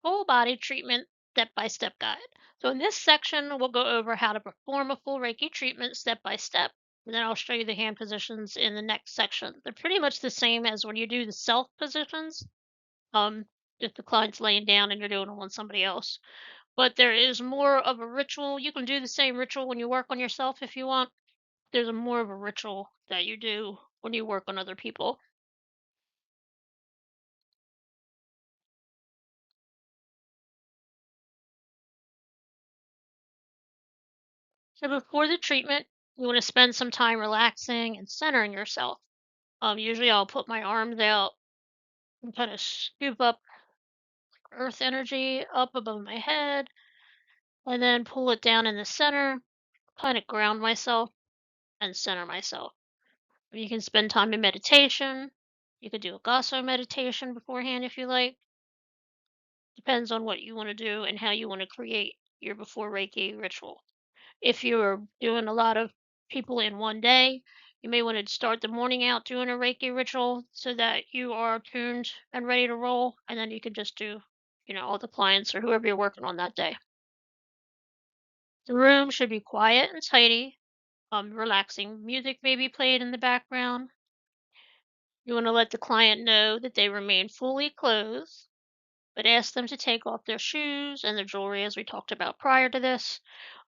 Full body treatment step by step guide. So, in this section, we'll go over how to perform a full Reiki treatment step by step. And then I'll show you the hand positions in the next section. They're pretty much the same as when you do the self positions. Um, if the client's laying down and you're doing them on somebody else. But there is more of a ritual. You can do the same ritual when you work on yourself if you want. There's a more of a ritual that you do when you work on other people. So before the treatment, you want to spend some time relaxing and centering yourself. Usually I'll put my arms out and kind of scoop up earth energy up above my head and then pull it down in the center, kind of ground myself and center myself. You can spend time in meditation. You could do a Gasso meditation beforehand if you like. Depends on what you want to do and how you want to create your before Reiki ritual. If you're doing a lot of people in one day, you may want to start the morning out doing a Reiki ritual so that you are tuned and ready to roll, and then you can just do, all the clients or whoever you're working on that day. The room should be quiet and tidy. Relaxing music may be played in the background. You want to let the client know that they remain fully clothed, but ask them to take off their shoes and their jewelry, as we talked about prior to this.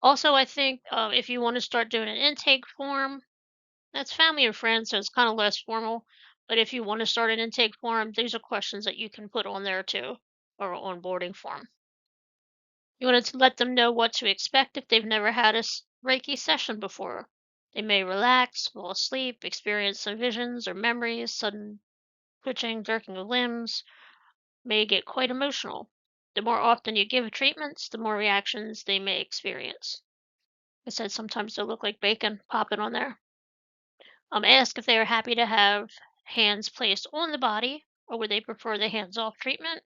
Also, I think if you want to start doing an intake form, that's family and friends, so it's kind of less formal. But if you want to start an intake form, these are questions that you can put on there too, or onboarding form. You want to let them know what to expect if they've never had a Reiki session before. They may relax, fall asleep, experience some visions or memories, sudden twitching, jerking of limbs, may get quite emotional. The more often you give treatments, the more reactions they may experience. I said sometimes they look like bacon popping on there. Ask if they are happy to have hands placed on the body or would they prefer the hands off treatment.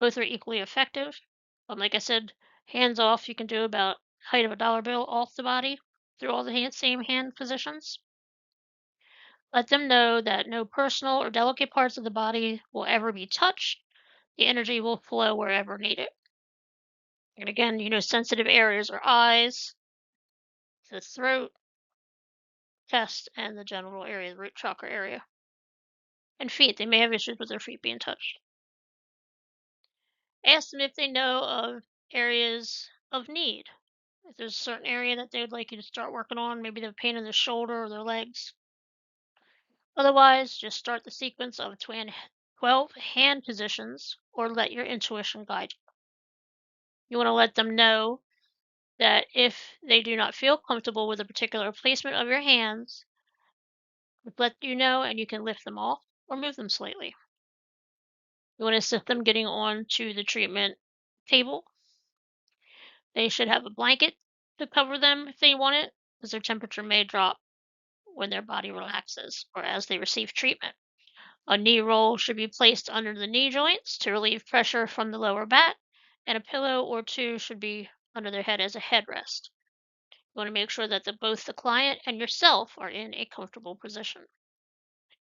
Both are equally effective. Like I said, hands off, you can do about height of a dollar bill off the body through all the same hand positions. Let them know that no personal or delicate parts of the body will ever be touched. The energy will flow wherever needed. And again, sensitive areas are eyes, the throat, chest, and the genital area, the root chakra area. And feet. They may have issues with their feet being touched. Ask them if they know of areas of need. If there's a certain area that they would like you to start working on, maybe they have pain in their shoulder or their legs. Otherwise, just start the sequence of 12 hand positions or let your intuition guide you. You want to let them know that if they do not feel comfortable with a particular placement of your hands, let you know and you can lift them off or move them slightly. You want to assist them getting on to the treatment table. They should have a blanket to cover them if they want it, because their temperature may drop when their body relaxes or as they receive treatment. A knee roll should be placed under the knee joints to relieve pressure from the lower back, and a pillow or two should be under their head as a headrest. You want to make sure that both the client and yourself are in a comfortable position.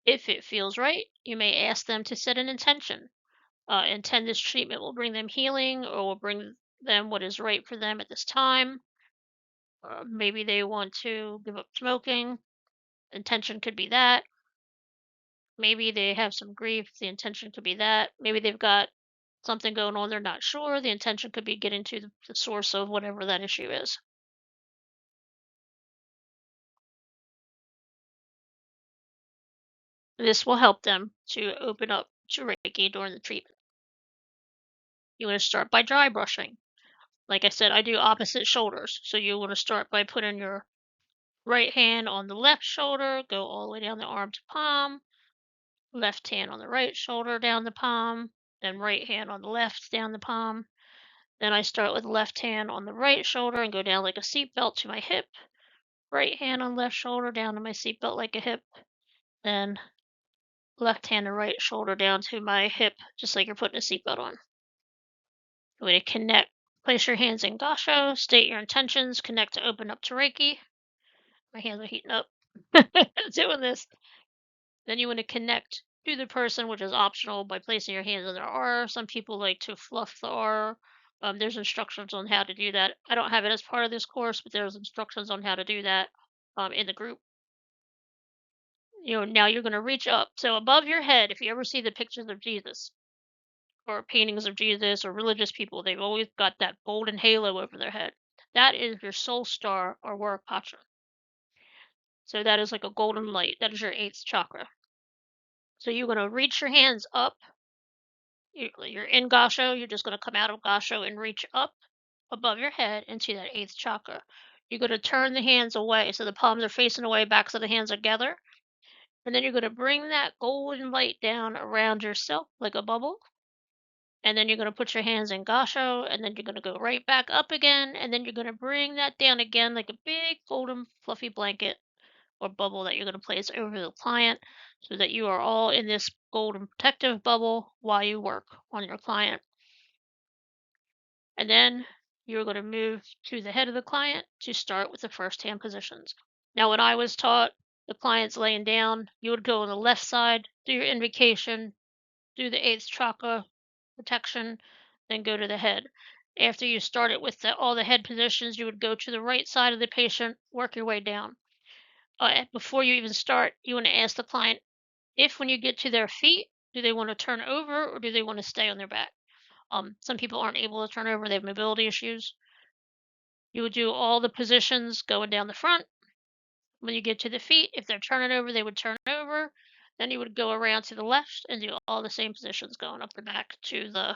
If it feels right, you may ask them to set an intention. Intend this treatment will bring them healing or will bring them what is right for them at this time. Maybe they want to give up smoking. Intention could be that. Maybe they have some grief. The intention could be that. Maybe they've got something going on they're not sure. The intention could be getting to the source of whatever that issue is. This will help them to open up to Reiki during the treatment. You want to start by dry brushing. Like I said, I do opposite shoulders. So you want to start by putting your right hand on the left shoulder, go all the way down the arm to palm, left hand on the right shoulder down the palm, then right hand on the left down the palm. Then I start with left hand on the right shoulder and go down like a seatbelt to my hip. Right hand on left shoulder down to my seatbelt like a hip. Then left hand and right shoulder down to my hip, just like you're putting a seatbelt on. Way to connect. Place your hands in Gasho. State your intentions. Connect to open up to Reiki. My hands are heating up. Doing this. Then you want to connect to the person, which is optional, by placing your hands on their aura. Some people like to fluff the aura. There's instructions on how to do that. I don't have it as part of this course, but there's instructions on how to do that in the group. Now you're going to reach up. So above your head, if you ever see the pictures of Jesus or paintings of Jesus or religious people, they've always got that golden halo over their head. That is your soul star or Viracocha. So that is like a golden light. That is your eighth chakra. So you're going to reach your hands up. You're in Gasho. You're just going to come out of Gasho and reach up above your head into that eighth chakra. You're going to turn the hands away. So the palms are facing away, backs of the hands are together. And then you're going to bring that golden light down around yourself like a bubble. And then you're going to put your hands in Gasho. And then you're going to go right back up again. And then you're going to bring that down again like a big golden fluffy blanket or bubble that you're going to place over the client so that you are all in this golden protective bubble while you work on your client. And then you're going to move to the head of the client to start with the first hand positions. Now, when I was taught, the client's laying down, you would go on the left side, do your invocation, do the eighth chakra protection, then go to the head. After you started with all the head positions, you would go to the right side of the patient, work your way down. Before you even start, you want to ask the client if when you get to their feet, do they want to turn over or do they want to stay on their back? Some people aren't able to turn over, they have mobility issues. You would do all the positions going down the front. When you get to the feet, if they're turning over, they would turn over. Then you would go around to the left and do all the same positions going up the back to the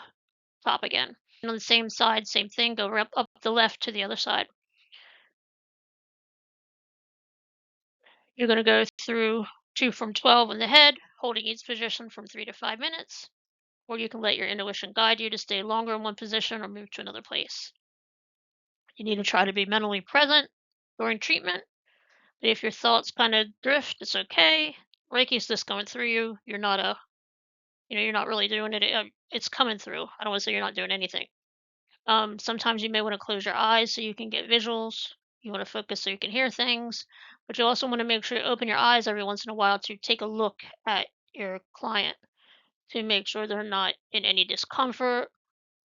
top again. And on the same side, same thing, go up the left to the other side. You're going to go through 2 from 12 on the head, holding each position from 3 to 5 minutes. Or you can let your intuition guide you to stay longer in one position or move to another place. You need to try to be mentally present during treatment. But if your thoughts kind of drift, it's okay. Reiki's just going through you. You're not really doing it. It's coming through. I don't want to say you're not doing anything. Sometimes you may want to close your eyes so you can get visuals. You want to focus so you can hear things. But you also want to make sure you open your eyes every once in a while to take a look at your client to make sure they're not in any discomfort.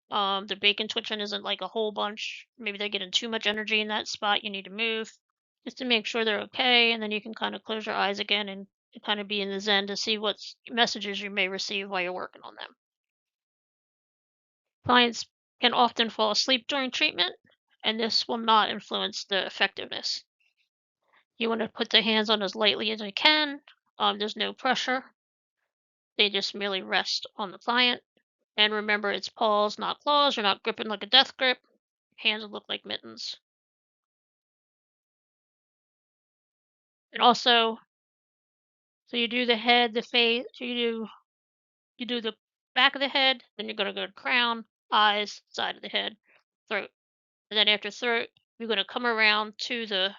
The bacon twitching isn't like a whole bunch. Maybe they're getting too much energy in that spot. You need to move just to make sure they're okay. And then you can kind of close your eyes again and kind of be in the zen to see what messages you may receive while you're working on them. Clients can often fall asleep during treatment, and this will not influence the effectiveness. You want to put the hands on as lightly as you can. There's no pressure. They just merely rest on the client. And remember, it's paws, not claws. You're not gripping like a death grip. Hands look like mittens. And also, so you do the head, the face. So you do the back of the head. Then you're gonna go to crown, eyes, side of the head, throat. And then after throat, you're gonna come around to the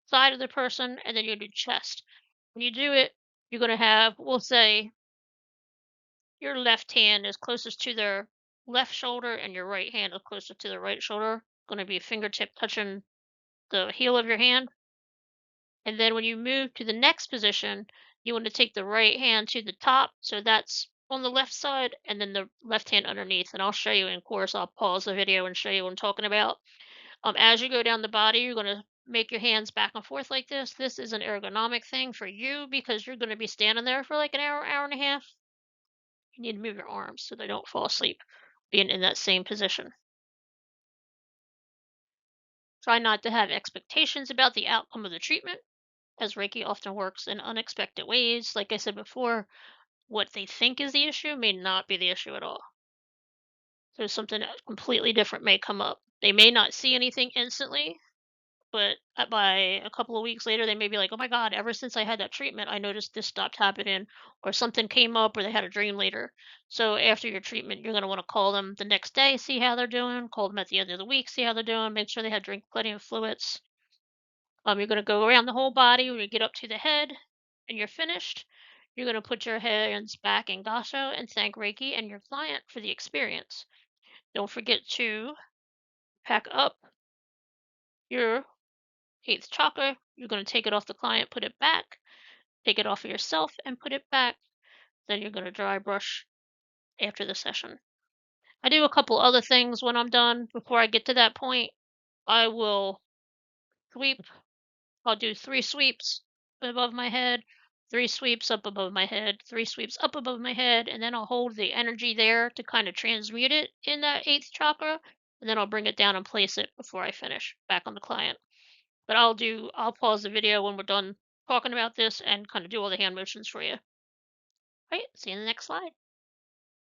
side of the person, and then you do chest. When you do it, you're gonna have, we'll say, your left hand is closest to their left shoulder, and your right hand is closer to the right shoulder. Gonna be a fingertip touching the heel of your hand. And then when you move to the next position, you want to take the right hand to the top. So that's on the left side, and then the left hand underneath. And I'll show you, in course, I'll pause the video and show you what I'm talking about. As you go down the body, you're going to make your hands back and forth like this. This is an ergonomic thing for you because you're going to be standing there for like an hour, hour and a half. You need to move your arms so they don't fall asleep being in that same position. Try not to have expectations about the outcome of the treatment, as Reiki often works in unexpected ways. Like I said before, what they think is the issue may not be the issue at all. So something completely different may come up. They may not see anything instantly, but by a couple of weeks later, they may be like, oh my God, ever since I had that treatment, I noticed this stopped happening, or something came up, or they had a dream later. So after your treatment, you're going to want to call them the next day, see how they're doing, call them at the end of the week, see how they're doing, make sure they had drink plenty of fluids. You're going to go around the whole body. When you get up to the head and you're finished, you're going to put your hands back in Gasho and thank Reiki and your client for the experience. Don't forget to pack up your eighth chakra. You're going to take it off the client, put it back, take it off of yourself, and put it back. then you're going to dry brush after the session. I do a couple other things when I'm done before I get to that point. I will sweep. I'll do 3 sweeps above my head, 3 sweeps up above my head, 3 sweeps up above my head, and then I'll hold the energy there to kind of transmute it in that eighth chakra, and then I'll bring it down and place it before I finish back on the client. But I'll pause the video when we're done talking about this and kind of do all the hand motions for you. Right, see you in the next slide.